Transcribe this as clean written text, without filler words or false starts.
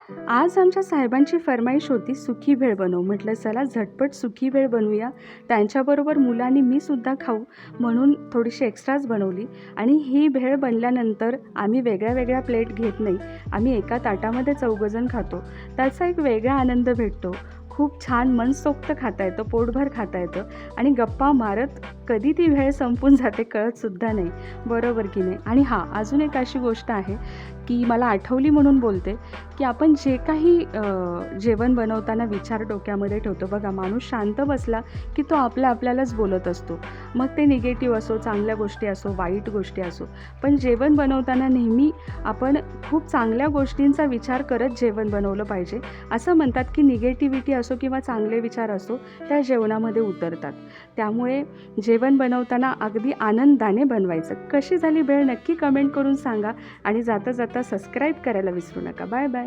आज आमच्या साहेबांची फर्माईश होती सुकी भेळ बनव. म्हटलं चला झटपट सुकी भेळ बनवूया. त्यांच्याबरोबर मुलं आणि मी सुद्धा खाऊ म्हणून थोडीशी एक्स्ट्राच बनवली आणि ही भेळ बनल्यानंतर आम्ही वेगळ्या-वेगळ्या प्लेट घेत नाही. आम्ही एका ताटामध्ये चौघंजण खातो. त्याचा एक वेगळा आनंद भेटतो. खूप छान मनसोक्त खाता येतं, पोटभर खाता येतं आणि गप्पा मारत कधी ती भेळ संपून जाते कळतसुद्धा नाही. बरोबर की नाही? आणि हां, अजून एक अशी गोष्ट आहे, की मला आठवली म्हणून बोलते, की आपण जे काही जेवण बनवताना विचार डोक्यामध्ये ठेवतो बघा, माणूस शांत बसला, की तो आपल्यालाच बोलत असतो. मग ते निगेटिव्ह असो, चांगल्या गोष्टी असो, वाईट गोष्टी असो. पण जेवण बनवताना नेहमी आपण खूप चांगल्या गोष्टींचा विचार करत जेवण बनवलं पाहिजे. असं म्हणतात, की निगेटिव्हिटी असो किंवा चांगले विचार असो, त्या जेवणामध्ये उतरतात. त्यामुळे जेवण बनवताना अगदी आनंदाने बनवायचं. कशी झाली भेळ नक्की कमेंट करून सांगा आणि जाता-जाता सबस्क्राईब करायला विसरू नका. Bye bye.